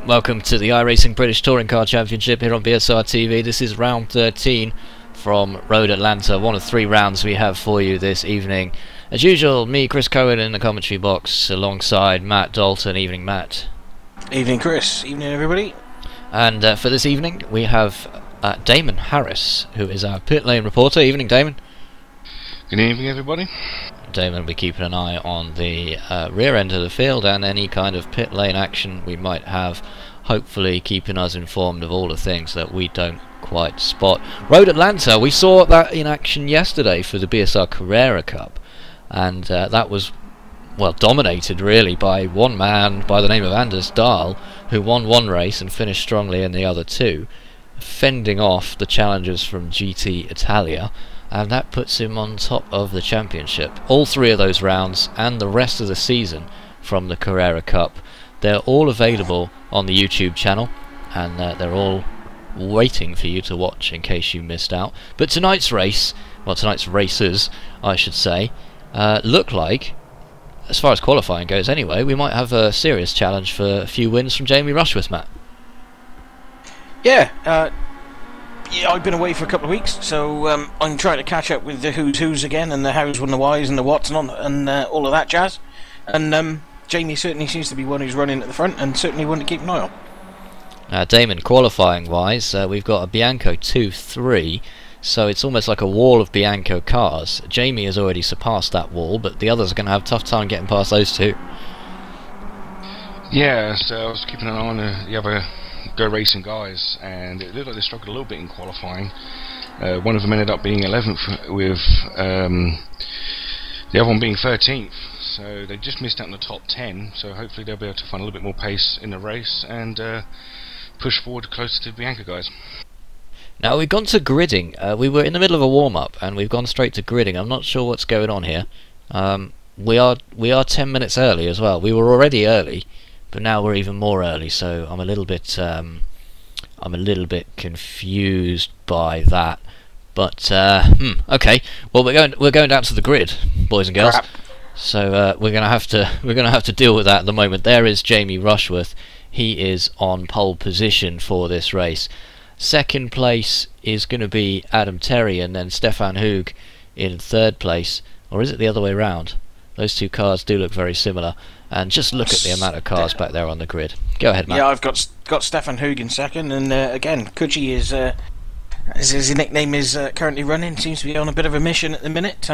Welcome to the iRacing British Touring Car Championship here on BSR TV. This is round 13 from Road Atlanta, one of 3 rounds we have for you this evening. As usual, me, Chris Cohen, in the commentary box alongside Matt Dalton. Evening, Matt. Evening, Chris. Evening, everybody. And for this evening we have Damon Harris, who is our pit lane reporter. Evening, Damon. Good evening, everybody. Damon will be keeping an eye on the rear end of the field and any kind of pit lane action we might have, hopefully keeping us informed of all the things that we don't quite spot. Road Atlanta, we saw that in action yesterday for the BSR Carrera Cup, and that was, well, dominated really by one man by the name of Anders Dahl, who won one race and finished strongly in the other 2, fending off the challengers from GT Italia. And that puts him on top of the championship. All 3 of those rounds and the rest of the season from the Carrera Cup, they're all available on the YouTube channel, and they're all waiting for you to watch in case you missed out. But tonight's race, well, tonight's races I should say, look like, as far as qualifying goes anyway, we might have a serious challenge for a few wins from Jamie Rushworth, Matt. Yeah, I've been away for a couple of weeks, so I'm trying to catch up with the who's again, and the hows and the whys and the whats and all of that jazz. And Jamie certainly seems to be one who's running at the front, and certainly one to keep an eye on. Damon, qualifying wise, we've got a Bianco 2-3, so it's almost like a wall of Bianco cars. Jamie has already surpassed that wall, but the others are going to have a tough time getting past those 2. Yeah, so I was keeping an eye on the other Go Racing guys, and it looked like they struggled a little bit in qualifying. One of them ended up being 11th, with the other one being 13th, so they just missed out on the top 10, so hopefully they'll be able to find a little bit more pace in the race and push forward closer to the Bianca guys. Now we've gone to gridding. We were in the middle of a warm-up and we've gone straight to gridding. I'm not sure what's going on here. We are 10 minutes early as well. We were already early, but now we're even more early, so I'm a little bit confused by that. But okay. Well, we're going down to the grid, boys and girls. Crap. So we're gonna have to deal with that at the moment. There is Jamie Rushworth. He is on pole position for this race. Second place is going to be Adam Terry, and then Stefan Hoog in 3rd place. Or is it the other way round? Those 2 cars do look very similar. And just look at the amount of cars back there on the grid. Go ahead, Matt. Yeah, I've got Stefan Hoog in 2nd, and again, Kuchi is, as his nickname is, currently running. Seems to be on a bit of a mission at the minute.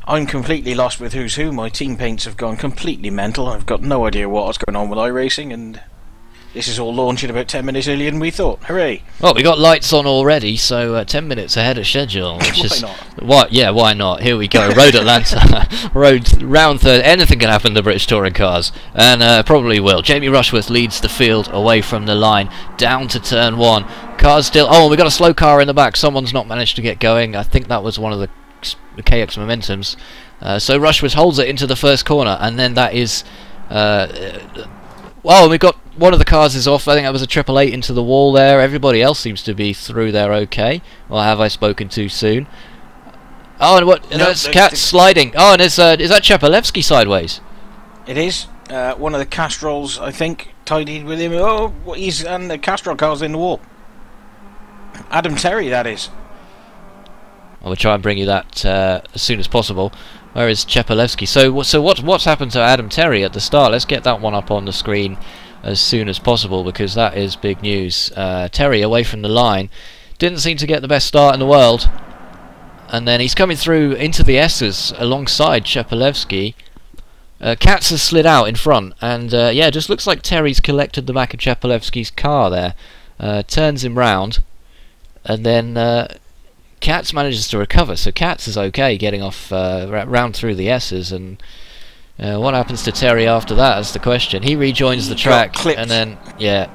I'm completely lost with who's who. My team paints have gone completely mental. I've got no idea what's going on with iRacing, and this is all launching about 10 minutes earlier than we thought. Hooray! Well, we got lights on already, so 10 minutes ahead of schedule. Which Why is, not? What? Yeah, why not? Here we go. Road Atlanta. Round 3. Anything can happen to British touring cars, and probably will. Jamie Rushworth leads the field away from the line, down to turn 1. Cars still... Oh, we got a slow car in the back. Someone's not managed to get going. I think that was one of the KX Momentums. So Rushworth holds it into the first corner, and then that is... well, we've got... One of the cars is off. I think that was a 888 into the wall there. Everybody else seems to be through there okay. Or have I spoken too soon? Oh, and what? No, it's Cat sliding. Oh, and is that Chapalevsky sideways? It is. One of the Castrol's, I think, tidied with him. Oh, and the Castrol car's in the wall. Adam Terry, that is. We'll try and bring you that as soon as possible. Where is Chapalevsky? So what's happened to Adam Terry at the start? Let's get that one up on the screen as soon as possible, because that is big news. Terry away from the line, didn't seem to get the best start in the world, and then he's coming through into the S's alongside Chapalevsky. Katz has slid out in front, and yeah, just looks like Terry's collected the back of Chapalevsky's car there. Turns him round, and then Katz manages to recover, so Katz is okay getting off round through the S's, and what happens to Terry after that is the question. He rejoins the track, and then, yeah.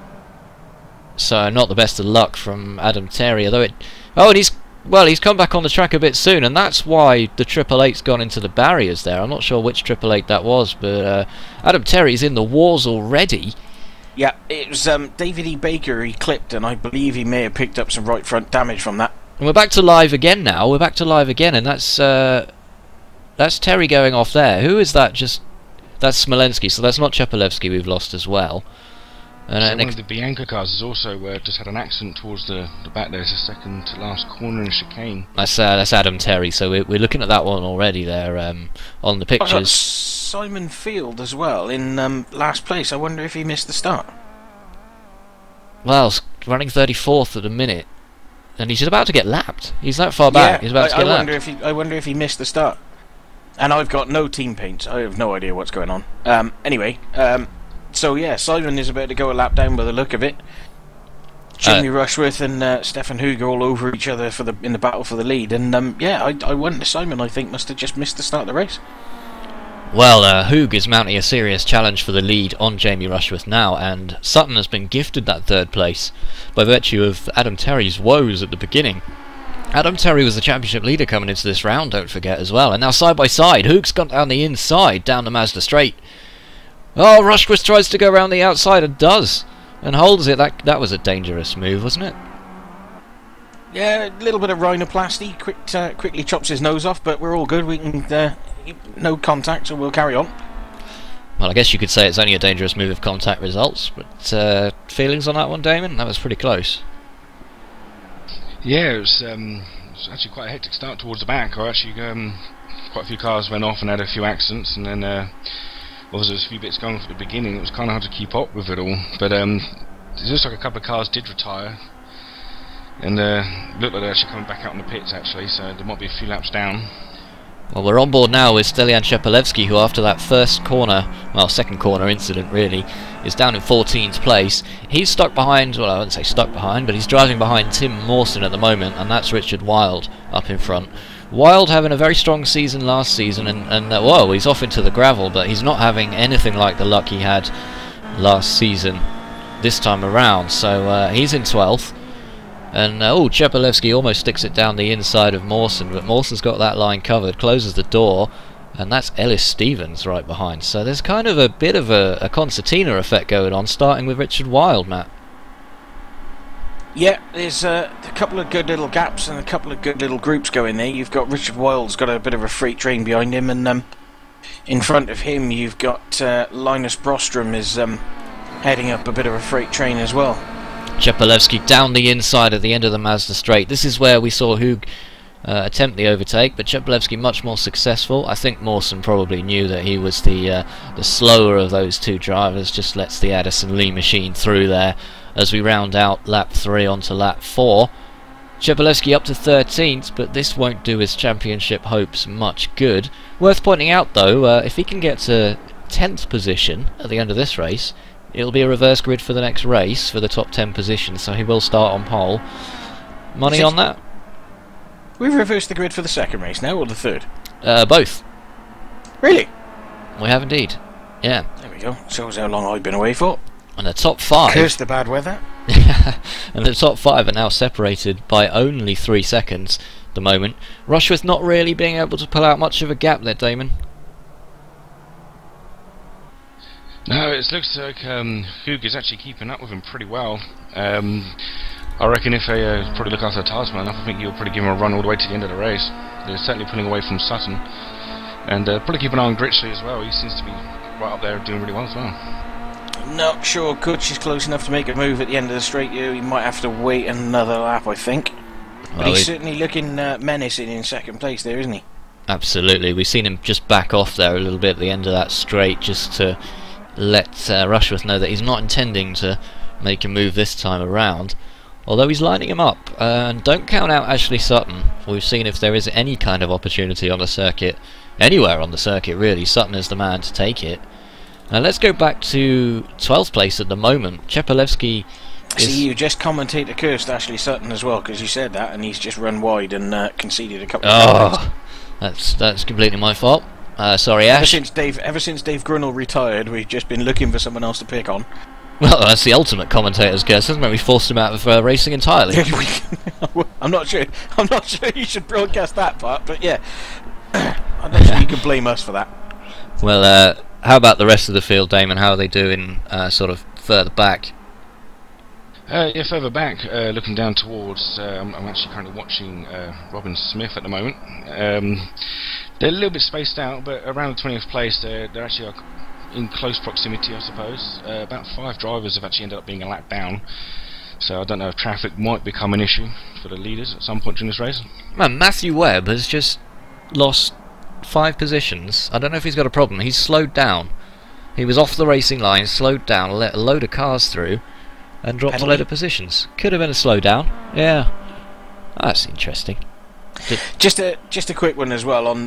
So not the best of luck from Adam Terry, although it... Oh, and he's come back on the track a bit soon, and that's why the 888's gone into the barriers there. I'm not sure which 888 that was, but Adam Terry's in the wars already. Yeah, it was David E. Baker he clipped, and I believe he may have picked up some right front damage from that. And we're back to live again now. We're back to live again, and that's Terry going off there. Who is that? That's Smolensky, so that's not Chapalevsky we've lost as well. So one of the Bianca cars has also just had an accident towards the back there. It's the second to last corner in chicane. That's Adam Terry, so we're looking at that one already there on the I got pictures. Simon Field as well in last place. I wonder if he missed the start. Well, running 34th at the minute, and he's about to get lapped. He's that far back. He's about to get lapped. I wonder if he missed the start. And I've got no team paints. I have no idea what's going on. Anyway, so yeah, Simon is about to go a lap down by the look of it. Jamie Rushworth and Stefan Hoog are all over each other in the battle for the lead. And yeah, I wonder Simon, I think, must have just missed the start of the race. Well, Hoog is mounting a serious challenge for the lead on Jamie Rushworth now, and Sutton has been gifted that third place by virtue of Adam Terry's woes at the beginning. Adam Terry was the championship leader coming into this round, don't forget, as well. And now side by side, Hoog's gone down the inside, down the Mazda straight. Oh, Rushworth tries to go around the outside and does, and holds it. That was a dangerous move, wasn't it? Yeah, a little bit of rhinoplasty, quickly chops his nose off, but we're all good. We can, no contact, so we'll carry on. Well, I guess you could say it's only a dangerous move if contact results, but feelings on that one, Damon? That was pretty close. Yeah, it was actually quite a hectic start towards the back. Or actually, quite a few cars went off and had a few accidents, and then well, there was a few bits going for the beginning. It was kind of hard to keep up with it all, but it looks like a couple of cars did retire, and looked like they're actually coming back out in the pits actually, so there might be a few laps down. Well, we're on board now with Stelian Shepelevsky, who after that first corner, well, second corner incident really, is down in 14th place. He's stuck behind, well, I wouldn't say stuck behind, but he's driving behind Tim Mawson at the moment, and that's Richard Wilde up in front. Wilde having a very strong season last season, and whoa, he's off into the gravel, but he's not having anything like the luck he had last season this time around, so he's in 12th. And oh, Shepelevsky almost sticks it down the inside of Mawson, but Mawson's got that line covered, closes the door, and that's Ellis Stevens right behind. So there's kind of a bit of a concertina effect going on, starting with Richard Wilde, Matt. Yeah, there's a couple of good little gaps and a couple of good little groups going there. You've got Richard Wilde's got a bit of a freight train behind him, and in front of him you've got Linus Brostrom is heading up a bit of a freight train as well. Shepelevsky down the inside at the end of the Mazda straight. This is where we saw Hoog attempt the overtake, but Shepelevsky much more successful. I think Mawson probably knew that he was the slower of those two drivers, just lets the Addison Lee machine through there as we round out lap 3 onto lap 4. Shepelevsky up to 13th, but this won't do his championship hopes much good. Worth pointing out though, if he can get to 10th position at the end of this race, it'll be a reverse grid for the next race for the top 10 positions, so he will start on pole. Money on that? We've reversed the grid for the second race now, or the third? Both. Really? We have indeed. Yeah. There we go. Shows how long I've been away for. And the top 5... Curse the bad weather. And the top 5 are now separated by only 3 seconds at the moment. Rushworth not really being able to pull out much of a gap there, Damon. No, it looks like Hoog is actually keeping up with him pretty well. I reckon if they probably look after the tyres well enough, I think he'll probably give him a run all the way to the end of the race. They're certainly pulling away from Sutton. And probably keep an eye on Gritchley as well. He seems to be right up there doing really well as well. Not sure Kutch is close enough to make a move at the end of the straight here. He might have to wait another lap, I think. But he's certainly looking menacing in second place there, isn't he? Absolutely. We've seen him just back off there a little bit at the end of that straight, just to let Rushworth know that he's not intending to make a move this time around, although he's lining him up. And don't count out Ashley Sutton. We've seen if there is any kind of opportunity on the circuit, anywhere on the circuit really, Sutton is the man to take it. Now let's go back to 12th place at the moment. Shepelevsky is... See, you just commentator cursed Ashley Sutton as well, because you said that and he's just run wide and conceded a couple of that's completely my fault. Sorry, Ash. Ever since Dave Grunnell retired, we've just been looking for someone else to pick on. Well, that's the ultimate commentator's curse, isn't it? We forced him out of racing entirely. I'm not sure you should broadcast that part, but yeah, I'm not sure you can blame us for that. Well, how about the rest of the field, Damon? How are they doing, sort of further back? Yeah, further back, looking down towards, I'm actually currently watching Robin Smith at the moment. They're a little bit spaced out, but around the 20th place, they're actually in close proximity, I suppose. About 5 drivers have actually ended up being a lap down, so I don't know if traffic might become an issue for the leaders at some point during this race. Man, Matthew Webb has just lost 5 positions. I don't know if he's got a problem. He's slowed down. He was off the racing line, slowed down, let a load of cars through, and dropped a load of positions. Could have been a slowdown. Yeah, that's interesting. Just a quick one as well on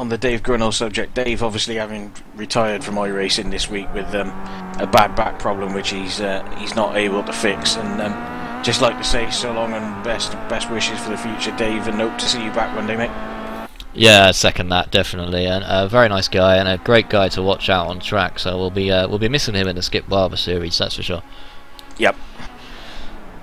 the Dave Grinnell subject. Dave obviously having retired from iRacing this week with a bad back problem which he's not able to fix, and just like to say so long and best wishes for the future, Dave, and hope to see you back one day, mate. Yeah, I second that definitely, and a very nice guy and a great guy to watch out on track. So we'll be missing him in the Skip Barber series, that's for sure. Yep.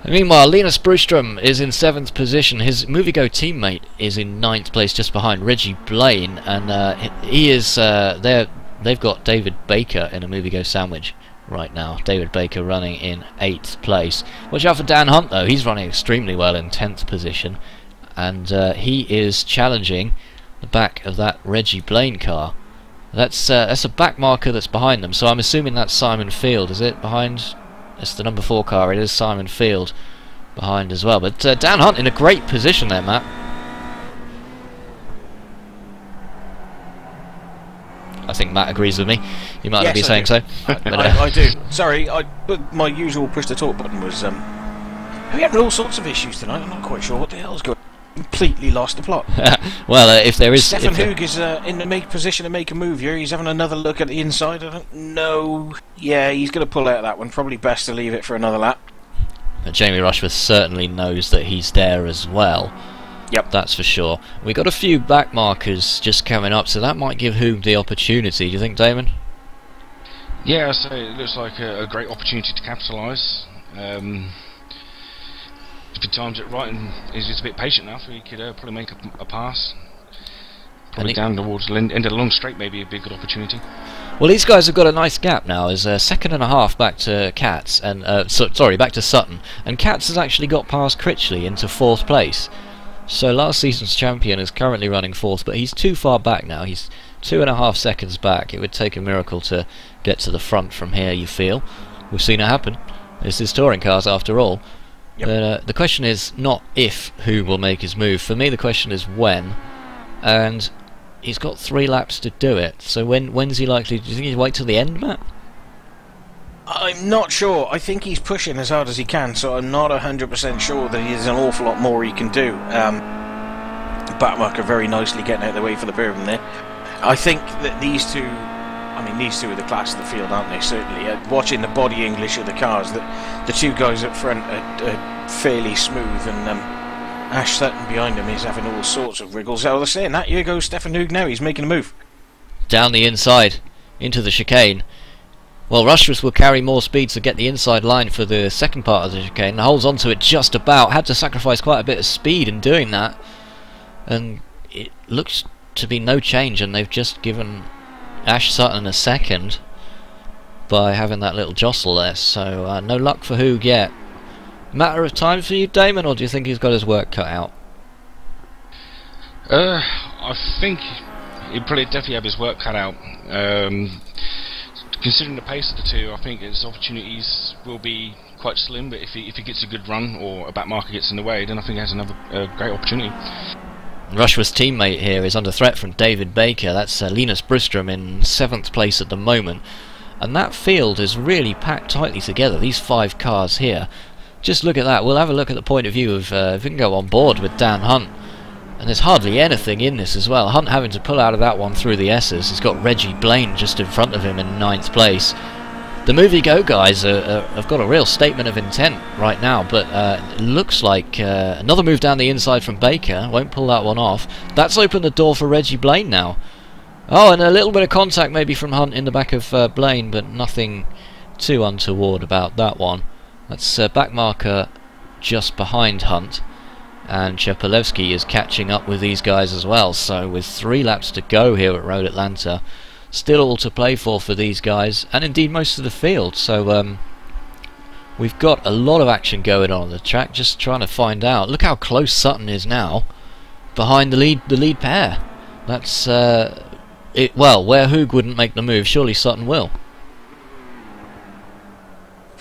And meanwhile, Linus Brustrom is in 7th position. His MovieGo teammate is in 9th place, just behind Reggie Blaine, and he is they've got David Baker in a MovieGo sandwich right now. David Baker running in 8th place. Watch out for Dan Hunt though. He's running extremely well in 10th position, and he is challenging the back of that Reggie Blaine car. That's a back marker that's behind them, so I'm assuming that's Simon Field. Is it behind? It's the number 4 car. It is Simon Field behind as well. But Dan Hunt in a great position there, Matt. I think Matt agrees with me. You might not be saying so. I do. Sorry, my usual push to talk button was. We having all sorts of issues tonight. I'm not quite sure what the hell's going on. Completely lost the plot. Well, if there is... Stefan Hoog is in the position to make a move here. He's having another look at the inside. I don't know. Yeah, he's going to pull out of that one. Probably best to leave it for another lap. But Jamie Rushworth certainly knows that he's there as well. Yep. That's for sure. We got a few back markers just coming up, so that might give Hoog the opportunity. Do you think, Damon? Yeah, so it looks like a great opportunity to capitalise. If he times it right and is just a bit patient enough, he could probably make a pass. Probably down towards the end of the long straight, maybe a big good opportunity. Well, these guys have got a nice gap now. There's a second and a half back to Katz, and back to Sutton. And Katz has actually got past Critchley into 4th place. So last season's champion is currently running 4th, but he's too far back now. He's 2.5 seconds back. It would take a miracle to get to the front from here, you feel. We've seen it happen. This is touring cars after all. Yep. But the question is not if who will make his move. For me, the question is when. And he's got 3 laps to do it. So when's he likely? Do you think he'll wait till the end, Matt? I'm not sure. I think he's pushing as hard as he can, so I'm not 100% sure that there's an awful lot more he can do. Backmarker very nicely getting out of the way for the bourbon there. I think that these two are the class of the field, aren't they? Certainly. Watching the body English of the cars, the 2 guys up front are fairly smooth, and Ash Sutton behind him is having all sorts of wriggles. I was saying that, here goes Stefan Hoog now, he's making a move. Down the inside, into the chicane. Well, Rushworth will carry more speed to get the inside line for the second part of the chicane, and holds onto it just about. Had to sacrifice quite a bit of speed in doing that, and it looks to be no change, and they've just given Ash Sutton a second by having that little jostle there, so no luck for Hoog yet. Matter of time for you, Damon, or do you think he's got his work cut out? I think he'd probably definitely have his work cut out. Considering the pace of the 2, I think his opportunities will be quite slim, but if he gets a good run or a back marker gets in the way, then I think he has another great opportunity. Rushworth's teammate here is under threat from David Baker. That's Linus Brustrom in 7th place at the moment. And that field is really packed tightly together, these 5 cars here. Just look at that. We'll have a look at the point of view of, if we can go on board with Dan Hunt. And there's hardly anything in this as well. Hunt having to pull out of that one through the S's. He's got Reggie Blaine just in front of him in 9th place. The MovieGo guys have got a real statement of intent right now, but it looks like another move down the inside from Baker. Won't pull that one off. That's opened the door for Reggie Blaine now. Oh, and a little bit of contact maybe from Hunt in the back of Blaine, but nothing too untoward about that one. That's back marker just behind Hunt, and Chepalewski is catching up with these guys as well. So with 3 laps to go here at Road Atlanta, still all to play for these guys, and indeed most of the field. So we've got a lot of action going on the track, just trying to find out. Look how close Sutton is now, behind the lead pair. That's well, where Hoog wouldn't make the move, surely Sutton will.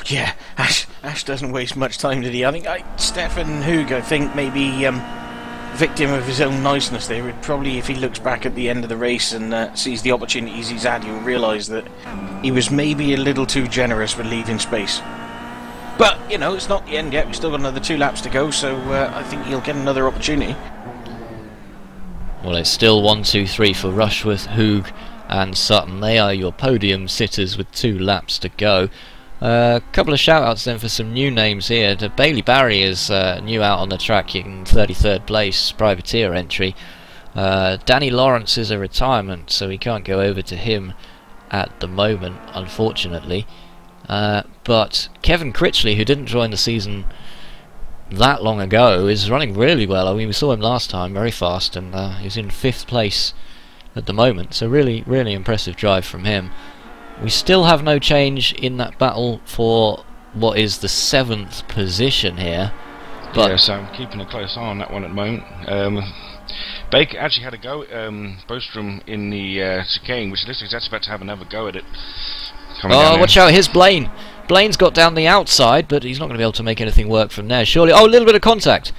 Yeah, Ash doesn't waste much time, did he? I think Stefan Hug, I think, maybe victim of his own niceness there. Probably, if he looks back at the end of the race and sees the opportunities he's had, he'll realise that he was maybe a little too generous with leaving space. But, you know, it's not the end yet. We've still got another 2 laps to go, so I think he'll get another opportunity. Well, it's still 1, 2, 3 for Rushworth, Hug and Sutton. They are your podium sitters with 2 laps to go. A couple of shout-outs then for some new names here. Bailey Barry is new out on the track in 33rd place, privateer entry. Danny Lawrence is a retirement, so we can't go over to him at the moment, unfortunately. But Kevin Critchley, who didn't join the season that long ago, is running really well. I mean, we saw him last time, very fast, and he's in 5th place at the moment, so really, really impressive drive from him. We still have no change in that battle for what is the 7th position here. But yeah, so I'm keeping a close eye on that one at the moment. Baker actually had a go at Bostrom in the chicane, which looks like he's actually about to have another go at it. Oh, watch out, here's Blaine. Blaine's got down the outside, but he's not going to be able to make anything work from there, surely. Oh, a little bit of contact.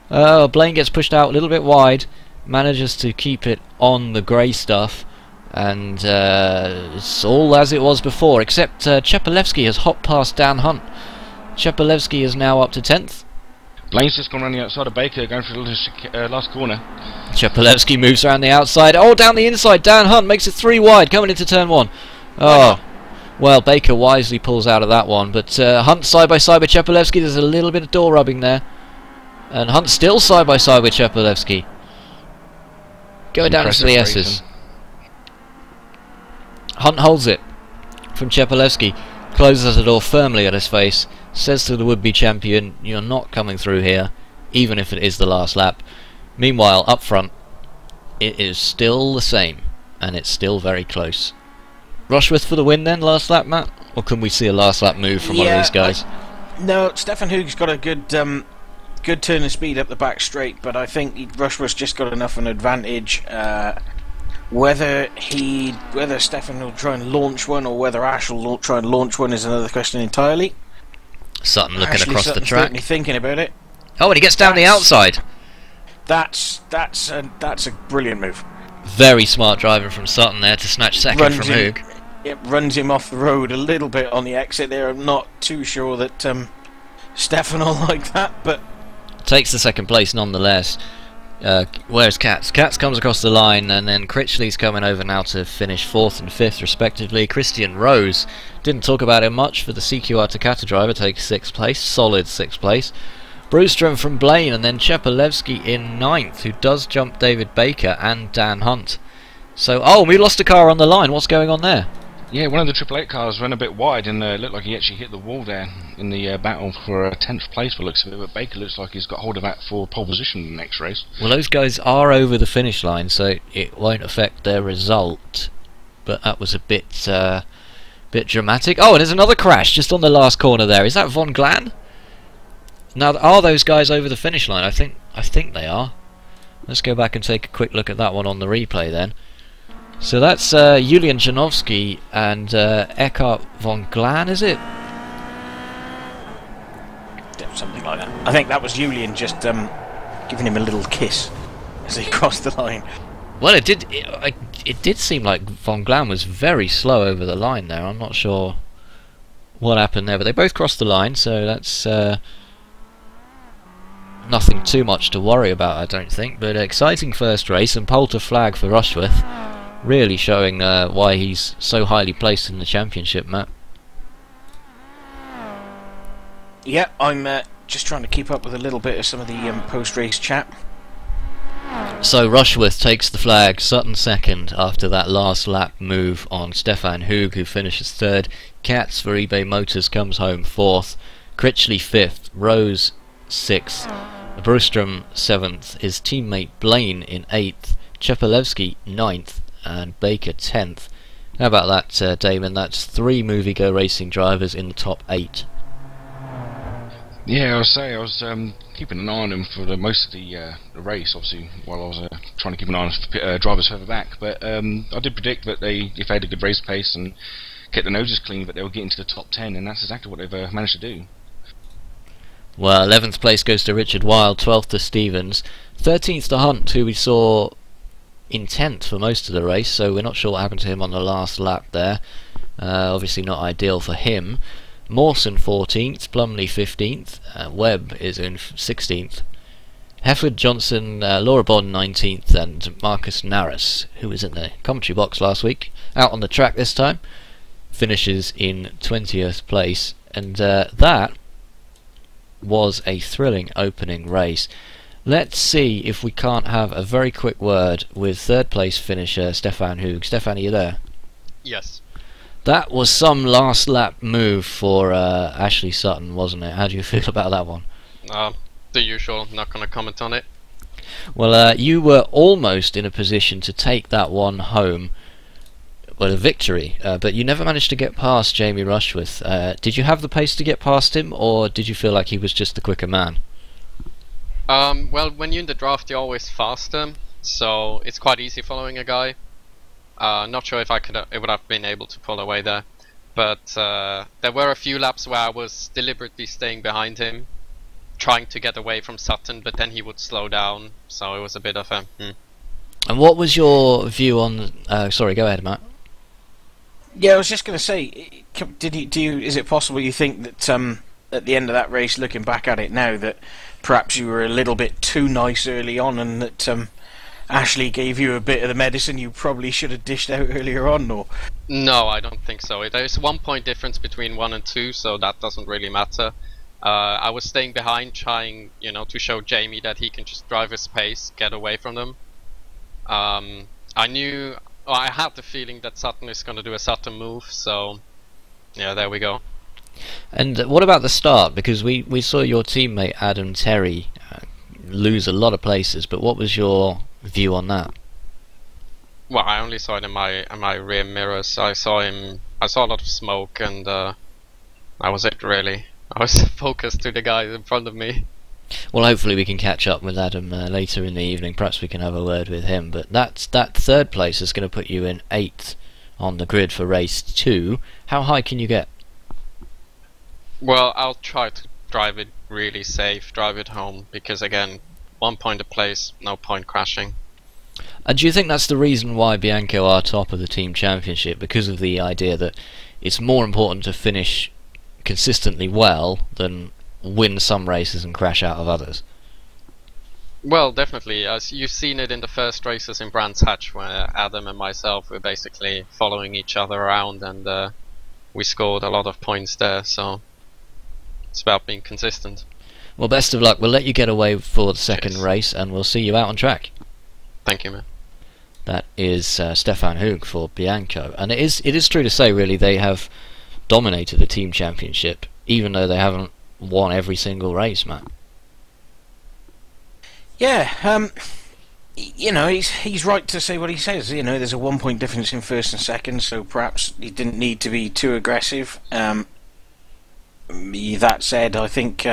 Blaine gets pushed out a little bit wide, manages to keep it on the grey stuff. And it's all as it was before, except Chepalewski has hopped past Dan Hunt. Chepalewski is now up to 10th. Blaine's just gone around the outside of Baker, going for the last corner. Chepalewski moves around the outside. Oh, down the inside. Dan Hunt makes it 3 wide, coming into turn 1. Oh, well, Baker wisely pulls out of that one. But Hunt side by side with Chepalewski. There's a little bit of door rubbing there. And Hunt still side by side with Chepalewski. Going down into the S's. Hunt holds it from Chepalewski, closes the door firmly at his face, says to the would-be champion, "You're not coming through here, even if it is the last lap." Meanwhile, up front, it is still the same, and it's still very close. Rushworth for the win then, last lap, Matt? Or can we see a last lap move from one of these guys? No, Stefan Hug's got a good turn of speed up the back straight, but I think Rushworth's just got enough of an advantage. Whether Stefan will try and launch one or whether Ash will try and launch one is another question entirely. Sutton looking across the track. Certainly thinking about it. Oh, and he gets down the outside. That's a brilliant move. Very smart driving from Sutton there to snatch second from Hug. It runs him off the road a little bit on the exit there. I'm not too sure that Stefan will like that, but takes the 2nd place nonetheless. Where's Katz? Katz comes across the line, and then Critchley's coming over now to finish 4th and 5th respectively. Christian Rose, didn't talk about him much for the CQR Takata driver, takes 6th place, solid 6th place. Brewstrom from Blaine, and then Chepalewski in 9th, who does jump David Baker and Dan Hunt. So, oh, we lost a car on the line. What's going on there? Yeah, one of the Triple Eight cars ran a bit wide and looked like he actually hit the wall there in the battle for 10th place by the looks of it, but Baker looks like he's got hold of that for pole position in the next race. Well, those guys are over the finish line, so it won't affect their result, but that was a bit dramatic. Oh, and there's another crash just on the last corner there. Is that Von Glan? Now, are those guys over the finish line? I think they are. Let's go back and take a quick look at that one on the replay then. So that's Julian Janowski and Eckhart Von Glan, is it? Something like that. I think that was Julian just giving him a little kiss as he crossed the line. Well, it did seem like Von Glan was very slow over the line there. I'm not sure what happened there, but they both crossed the line, so that's nothing too much to worry about, I don't think. But exciting first race, and pole to flag for Rushworth. Really showing why he's so highly placed in the championship, Matt. Yeah, I'm just trying to keep up with a little bit of some of the post-race chat. So Rushworth takes the flag, Sutton 2nd after that last lap move on Stefan Hug, who finishes 3rd. Katz for eBay Motors comes home 4th. Critchley 5th, Rose 6th. Brewstrom 7th, his teammate Blaine in 8th. Chepalewski 9th. And Baker 10th. How about that, Damon? That's 3 Movie Go Racing drivers in the top 8. Yeah, I was keeping an eye on him for most of the race, obviously, while I was trying to keep an eye on drivers further back. But I did predict that if they had a good race pace and kept the noses clean, but they were getting to the top 10, and that's exactly what they've managed to do. Well, 11th place goes to Richard Wilde, 12th to Stevens, 13th to Hunt, who we saw in 10th for most of the race, so we're not sure what happened to him on the last lap there. Obviously not ideal for him. Mawson 14th, Plumley 15th, Webb is in 16th. Hefford, Johnson, Laura Bond 19th, and Marcus Narras, who was in the commentary box last week, out on the track this time, finishes in 20th place. And that was a thrilling opening race. Let's see if we can't have a very quick word with third place finisher Stefan Hoog. Stefan, are you there? Yes. That was some last lap move for Ashley Sutton, wasn't it? How do you feel about that one? The usual, not going to comment on it. Well, you were almost in a position to take that one home, well, a victory, but you never managed to get past Jamie Rushworth. Did you have the pace to get past him, or did you feel like he was just the quicker man? Well, when you're in the draft, you're always faster, so it's quite easy following a guy. Not sure if I would have been able to pull away there, but there were a few laps where I was deliberately staying behind him, trying to get away from Sutton, but then he would slow down, so it was a bit of a... And what was your view on... sorry, go ahead, Matt. Yeah, I was just going to say, is it possible you think that at the end of that race, looking back at it now, that perhaps you were a little bit too nice early on, and that Ashley gave you a bit of the medicine you probably should have dished out earlier on? Or No, I don't think so. There's 1 point difference between 1 and 2, so that doesn't really matter. I was staying behind, trying, to show Jamie that he can just drive his pace, get away from them. I had the feeling that Sutton is going to do a Sutton move, so yeah, there we go. And what about the start? Because we saw your teammate Adam Terry lose a lot of places, but what was your view on that? Well, I only saw it in my rear mirrors. I saw a lot of smoke, and that was it really. I was focused to the guy in front of me. Well, hopefully we can catch up with Adam later in the evening. Perhaps we can have a word with him. But that third place is going to put you in 8th on the grid for race 2. How high can you get? Well, I'll try to drive it really safe, drive it home, because again, 1 point a place, no point crashing. And do you think that's the reason why Bianco are top of the team championship? Because of the idea that it's more important to finish consistently well than win some races and crash out of others? Well, definitely. As you've seen it in the first races in Brands Hatch, where Adam and myself were basically following each other around, and we scored a lot of points there, so it's about being consistent. Well, best of luck. We'll let you get away for the second race, and we'll see you out on track. Thank you, man. That is Stefan Hoog for Bianco, and it is true to say, really, they have dominated the team championship, even though they haven't won every single race, Matt. Yeah, he's right to say what he says. There's a 1 point difference in first and second, so perhaps he didn't need to be too aggressive. That said, I think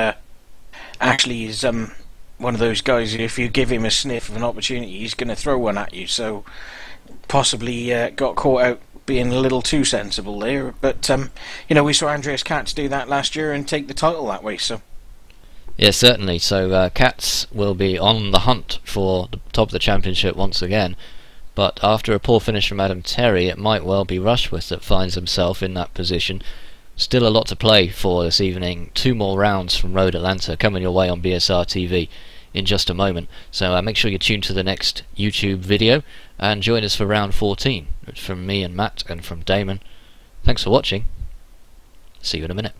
Ashley is one of those guys, if you give him a sniff of an opportunity, he's going to throw one at you, so possibly got caught out being a little too sensible there. But we saw Andreas Katz do that last year and take the title that way, so... Yes, certainly. So Katz will be on the hunt for the top of the championship once again, but after a poor finish from Adam Terry, it might well be Rushworth that finds himself in that position. Still a lot to play for this evening. 2 more rounds from Road Atlanta coming your way on BSR TV in just a moment, so make sure you tune to the next YouTube video and join us for round 14 from me and Matt and from Damon. Thanks for watching. See you in a minute.